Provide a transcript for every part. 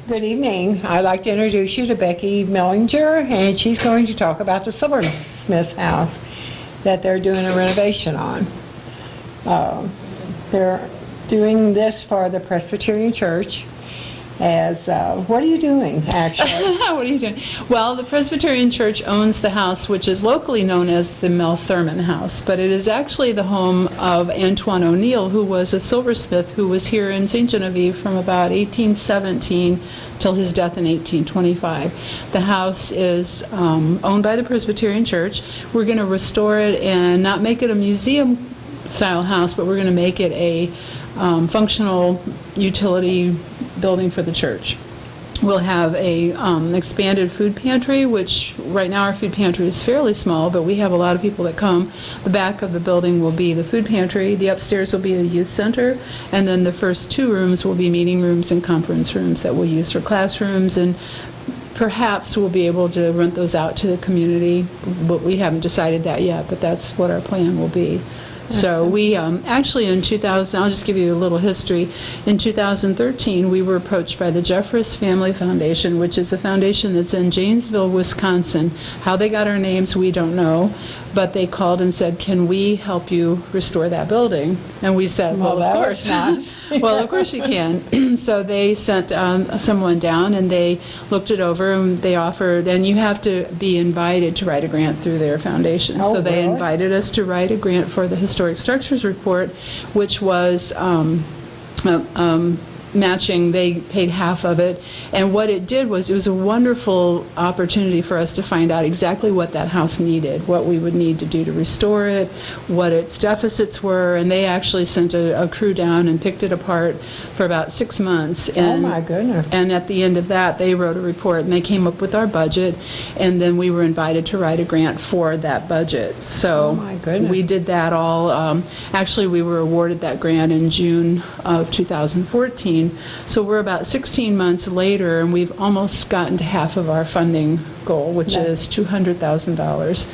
Good evening. I'd like to introduce you to Becky Mellinger, and she's going to talk about the Silversmith house that they're doing a renovation on. They're doing this for the Presbyterian Church. What are you doing, actually? What are you doing? Well, the Presbyterian Church owns the house, which is locally known as the Mel Thurman House, but it is actually the home of Antoine O'Neill, who was a silversmith who was here in St. Genevieve from about 1817 till his death in 1825. The house is owned by the Presbyterian Church. We're going to restore it and not make it a museum-style house, but we're going to make it a functional utility building for the church. We'll have an expanded food pantry, which right now our food pantry is fairly small, but we have a lot of people that come. The back of the building will be the food pantry, the upstairs will be a youth center, and then the first two rooms will be meeting rooms and conference rooms that we'll use for classrooms, and perhaps we'll be able to rent those out to the community, but we haven't decided that yet, but that's what our plan will be. So we actually in 2000, I'll just give you a little history. In 2013, we were approached by the Jeffress Family Foundation, which is a foundation that's in Janesville, Wisconsin. How they got our names, we don't know, but they called and said, "Can we help you restore that building?" And we said, "Well, of course." Well, of course you can. So they sent someone down, and they looked it over, and they offered, and you have to be invited to write a grant through their foundation. Oh, so they really? invited us to write a grant for the Historic Structures Report, which was matching. They paid half of it, and what it did was it was a wonderful opportunity for us to find out exactly what that house needed, what we would need to do to restore it, what its deficits were, and they actually sent a crew down and picked it apart for about 6 months. And, Oh, my goodness. And at the end of that, they wrote a report, and they came up with our budget, and then we were invited to write a grant for that budget. So Oh, my goodness. we did that all. Actually, we were awarded that grant in June of 2014. So we're about 16 months later, and we've almost gotten to half of our funding goal, which is $200,000.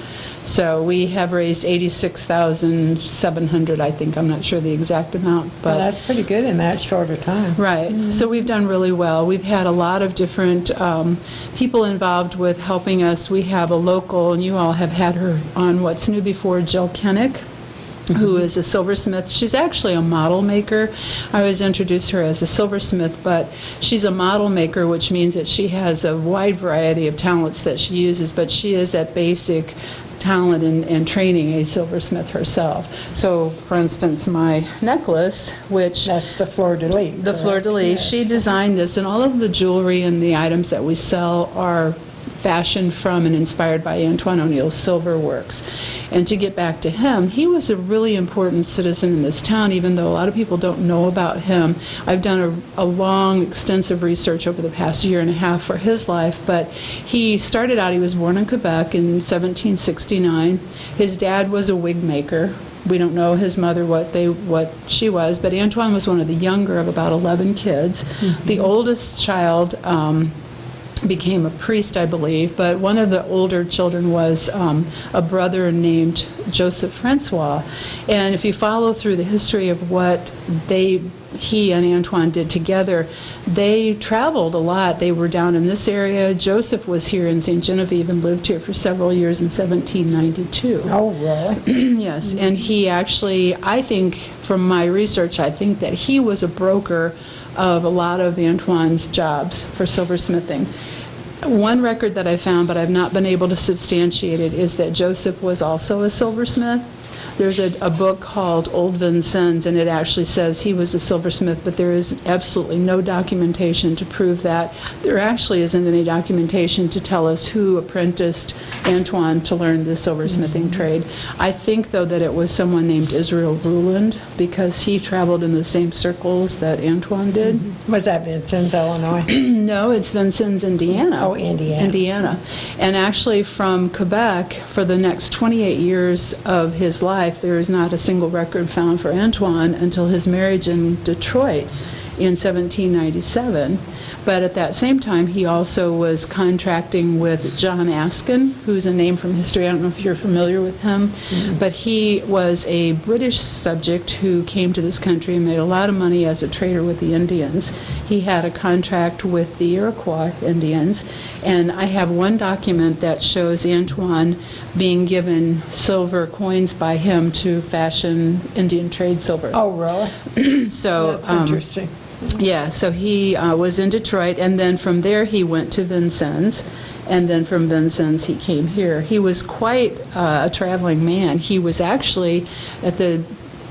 So we have raised $86,700, I think. I'm not sure the exact amount, but Well, that's pretty good in that shorter time. right. So we've done really well. We've had a lot of different people involved with helping us. We have a local, and you all have had her on What's New Before, Jill Kennick, who is a silversmith. She's actually a model maker. I always introduce her as a silversmith, but she's a model maker, which means that she has a wide variety of talents that she uses, but she is at basic talent and training a silversmith herself. So, for instance, my necklace, which That's the fleur-de-lis. the fleur-de-lis, Yes. she designed this, and all of the jewelry and the items that we sell are fashioned from and inspired by Antoine O'Neill's silver works. And to get back to him, he was a really important citizen in this town, even though a lot of people don't know about him. I've done a long, extensive research over the past year and a half for his life, but he started out, he was born in Quebec in 1769. His dad was a wig maker. We don't know his mother what she was, but Antoine was one of the younger of about 11 kids. The oldest child became a priest, I believe, but one of the older children was a brother named Joseph Francois. And if you follow through the history of what he and Antoine did together, they traveled a lot. They were down in this area. Joseph was here in St. Genevieve and lived here for several years in 1792. Oh, really? Yes, and he actually, I think, from my research, I think that he was a broker of a lot of Antoine's jobs for silversmithing. One record that I found, but I've not been able to substantiate it, is that Joseph was also a silversmith. There's a book called Old Vincennes, and it actually says he was a silversmith, but there is absolutely no documentation to prove that. There actually isn't any documentation to tell us who apprenticed Antoine to learn the silversmithing trade. I think, though, that it was someone named Israel Ruland, because he traveled in the same circles that Antoine did. Was that Vincennes, Illinois? No, it's Vincennes, Indiana. Oh, Indiana. Indiana. And actually from Quebec, for the next 28 years of his life, there is not a single record found for Antoine until his marriage in Detroit. in 1797. But at that same time, he also was contracting with John Askin, who's a name from history. I don't know if you're familiar with him, but he was a British subject who came to this country and made a lot of money as a trader with the Indians. He had a contract with the Iroquois Indians, and I have one document that shows Antoine being given silver coins by him to fashion Indian trade silver. Oh, really? So, That's interesting. yeah, so he was in Detroit, and then from there he went to Vincennes, and then from Vincennes he came here. He was quite a traveling man. He was actually, at the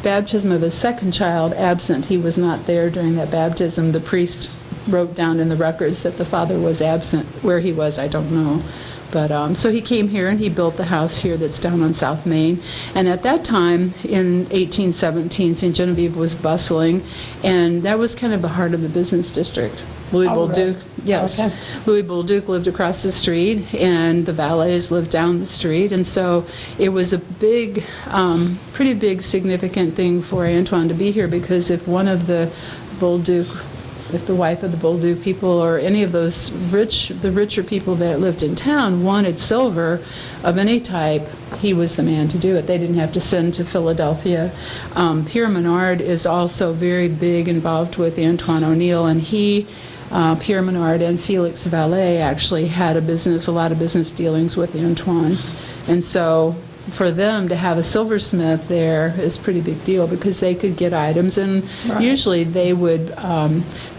baptism of his second child, absent. He was not there during that baptism. The priest wrote down in the records that the father was absent. Where he was, I don't know. But so he came here and he built the house here that's down on South Main. And at that time, in 1817, St. Genevieve was bustling, and that was kind of the heart of the business district. Louis Oh, really? Bolduc, yes. Okay. Louis Bolduc lived across the street, and the valets lived down the street, and so it was a big, pretty big, significant thing for Antoine to be here, because if one of the Bolduc, if the wife of the Bolduc people or any of those the richer people that lived in town wanted silver of any type, he was the man to do it. They didn't have to send to Philadelphia. Pierre Menard is also very big involved with Antoine O'Neill, and Pierre Menard and Felix Valet actually had a lot of business dealings with Antoine. And so for them to have a silversmith there is a pretty big deal, because they could get items, and usually they would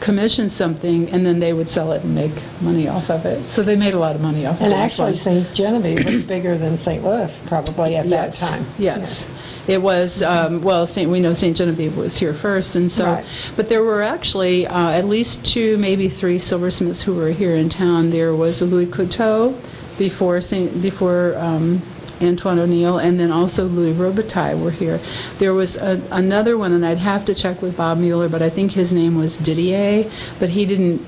commission something and then they would sell it and make money off of it. So they made a lot of money off of it. And actually, St. Genevieve was bigger than St. Louis probably at that time. Yes. It was, well, we know St. Genevieve was here first, and so, Right. but there were actually at least 2, maybe 3 silversmiths who were here in town. There was a Louis Couteau before Antoine O'Neill, and then also Louis Robitaille were here. There was another one, and I'd have to check with Bob Mueller, but I think his name was Didier, but he didn't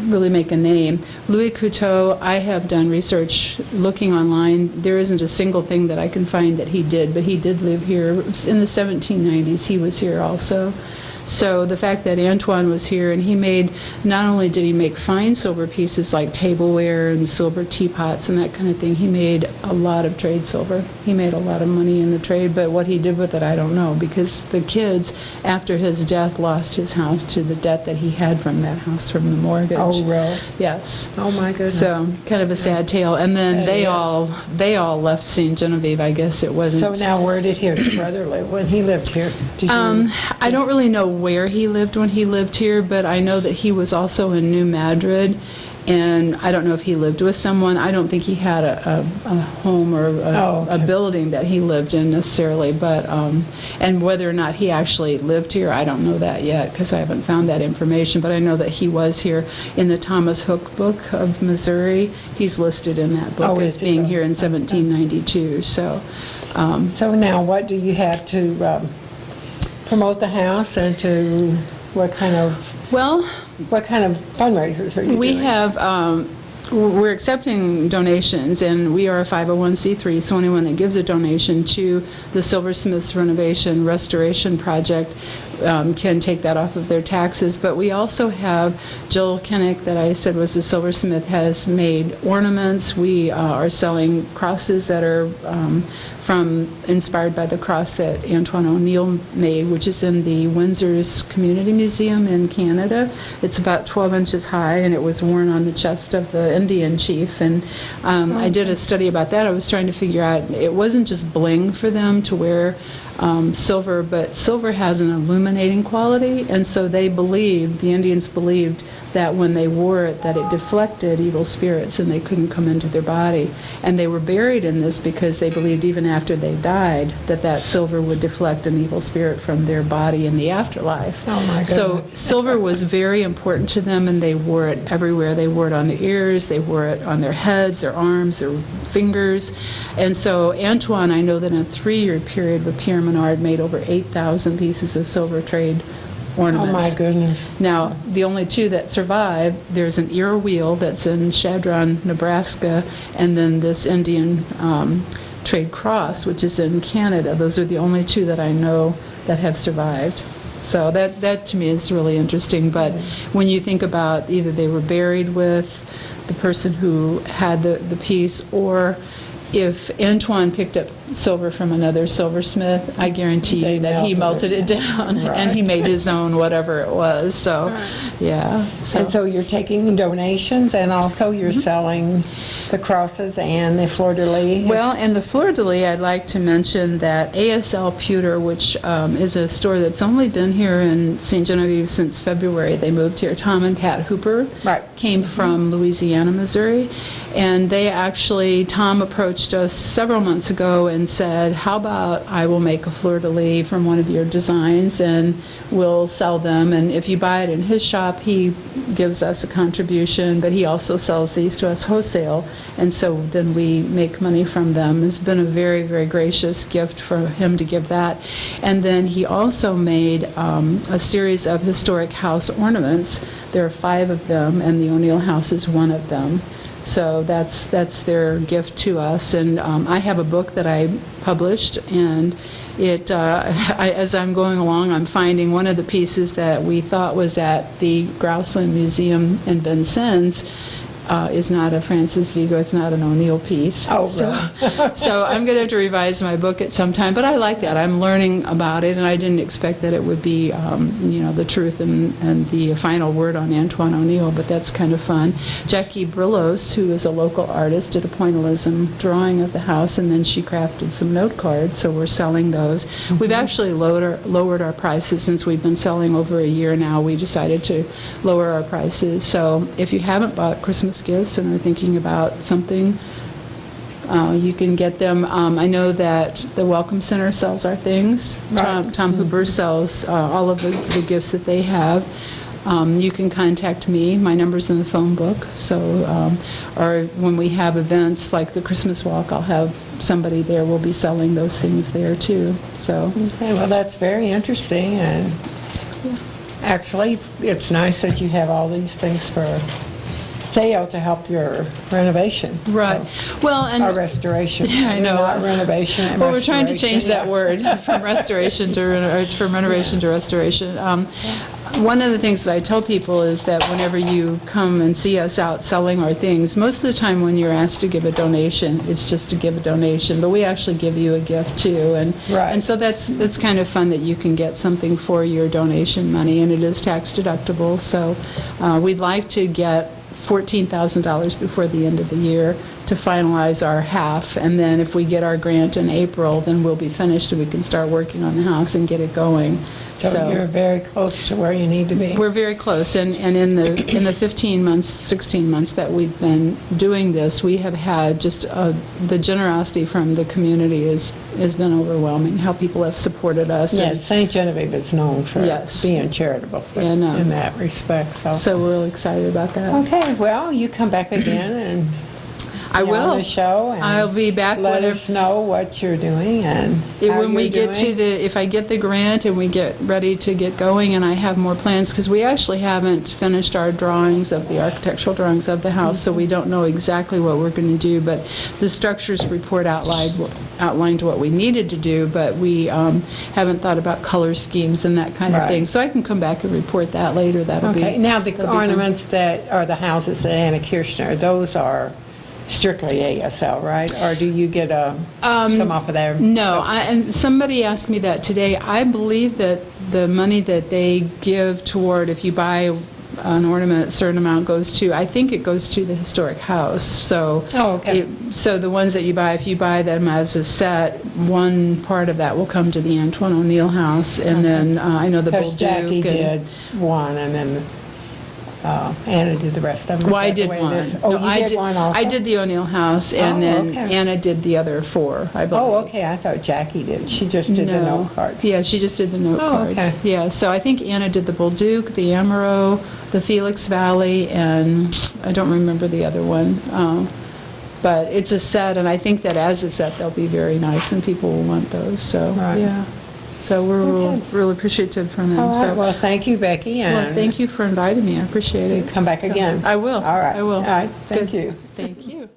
really make a name. Louis Couteau, I have done research looking online. There isn't a single thing that I can find that he did, but he did live here. In the 1790s, he was here also. So the fact that Antoine was here, and he made, not only did he make fine silver pieces like tableware and silver teapots and that kind of thing, he made a lot of trade silver. He made a lot of money in the trade, but what he did with it, I don't know, because the kids, after his death, lost his house to the debt that he had from that house, from the mortgage. Oh, really? Yes. Oh, my goodness. So, kind of a sad tale. And then That they is. all left St. Genevieve. I guess it wasn't... So now where did his brother live when he lived here? Did you... I don't really know where he lived when he lived here, but I know that he was also in New Madrid, and I don't know if he lived with someone. I don't think he had a home or a building that he lived in necessarily, but and whether or not he actually lived here, I don't know that yet, because I haven't found that information, but I know that he was here. In the Thomas Hook Book of Missouri, he's listed in that book as being here in 1792. So So now what do you have to promote the house, and to what kind of fundraisers are you doing? we have, we're accepting donations, and we are a 501c3, so anyone that gives a donation to the Silversmiths Renovation Restoration Project can take that off of their taxes. But we also have Joel Kinnick, that I said was a silversmith, has made ornaments. We are selling crosses that are inspired by the cross that Antoine O'Neill made, which is in the Windsor's Community Museum in Canada. It's about 12 inches high, and it was worn on the chest of the Indian chief. And I did a study about that. I was trying to figure out, it wasn't just bling for them to wear silver, but silver has an illuminating quality, and so the Indians believed that when they wore it, that it deflected evil spirits and they couldn't come into their body. And they were buried in this because they believed even after they died that silver would deflect an evil spirit from their body in the afterlife. Oh my goodness. So silver was very important to them, and they wore it everywhere. They wore it on their ears, they wore it on their heads, their arms, their fingers. And so Antoine, I know that in a 3-year period with Pierre Menard, made over 8,000 pieces of silver trade ornaments. Oh my goodness. Now, the only 2 that survive, there's an ear wheel that's in Chadron, Nebraska, and then this Indian trade cross, which is in Canada. Those are the only 2 that I know that have survived. So that to me is really interesting. But when you think about either they were buried with the person who had the piece, or if Antoine picked up silver from another silversmith, I guarantee They you that he melted it down and he made his own whatever it was. So, yeah. And so you're taking donations, and also you're selling the crosses and the fleur-de-lis? Well, and the fleur-de-lis, I'd like to mention that ASL Pewter, which is a store that's only been here in St. Genevieve since February. They moved here. Tom and Pat Hooper came from Louisiana, Missouri, and they actually, Tom approached us several months ago and said, how about I will make a fleur-de-lis from one of your designs and we'll sell them, and if you buy it in his shop, he gives us a contribution, but he also sells these to us wholesale, and so then we make money from them. It's been a very, very gracious gift for him to give that. And then he also made a series of historic house ornaments. There are 5 of them, and the O'Neill house is one of them. So that's their gift to us. And I have a book that I published, and as I'm going along, I'm finding one of the pieces that we thought was at the Grouseland Museum in Vincennes is not a Francis Vigo, it's not an O'Neill piece. Oh, so I'm going to have to revise my book at some time, but I like that. I'm learning about it, and I didn't expect that it would be, the truth and the final word on Antoine O'Neill, but that's kind of fun. Jackie Brillos, who is a local artist, did a pointillism drawing of the house, and then she crafted some note cards, so we're selling those. We've actually lowered our prices since we've been selling over a year now. We decided to lower our prices. So if you haven't bought Christmas gifts and are thinking about something, you can get them. I know that the Welcome Center sells our things. Tom Hooper sells all of the gifts that they have. You can contact me. My number's in the phone book. So, or when we have events like the Christmas Walk, I'll have somebody there. We'll be selling those things there too. So, okay, well, that's very interesting, and actually, it's nice that you have all these things for sale to help your renovation. Right. Well, and or restoration. Yeah, I know. Not renovation. Well, we're trying to change that word from restoration from renovation to restoration. One of the things that I tell people is that whenever you come and see us out selling our things, most of the time when you're asked to give a donation, it's just to give a donation, but we actually give you a gift too, and so that's kind of fun that you can get something for your donation money, and it is tax deductible. So we'd like to get $14,000 before the end of the year to finalize our half, and then if we get our grant in April, then we'll be finished and we can start working on the house and get it going. So you're very close to where you need to be. We're very close, and in the 15 months, 16 months that we've been doing this, we have had just the generosity from the community has been overwhelming. How people have supported us. Yes, St. Genevieve is known for being charitable in that respect. So we're really excited about that. Okay, well, you come back again and I will. On the show. And I'll be back. Let us know what you're doing and how when we you're get doing. to if I get the grant and we get ready to get going, and I have more plans, because we actually haven't finished our drawings of the architectural drawings of the house, so we don't know exactly what we're going to do. But the structures report outlined what we needed to do, but we haven't thought about color schemes and that kind of thing. So I can come back and report that later. That'll be now the ornaments that are the houses that Anna Kirchner, those are strictly ASL, right? Or do you get some off of there? No, and somebody asked me that today. I believe that the money that they give toward, if you buy an ornament, a certain amount goes to, I think it goes to the historic house. So, so the ones that you buy, if you buy them as a set, one part of that will come to the Antoine O'Neill house, and then I know the Bolduc. Jackie did one, and then Anna did the rest of them. Well, I did one. Oh, you did one also? I did the O'Neill house, and then Anna did the other 4, I believe. Oh, okay. I thought Jackie did. She just did the note cards. Yeah, she just did the note cards. Okay. Yeah, so I think Anna did the Bolduc, the Amaro, the Felix Valley, and I don't remember the other one. But it's a set, and I think that as a set, they'll be very nice, and people will want those. So, yeah. So we're really appreciative from them. All right. So, well, thank you, Becky. Well, thank you for inviting me. I appreciate it. Come back again. I will. All right. I will. All right. Thank Good. you. Thank you.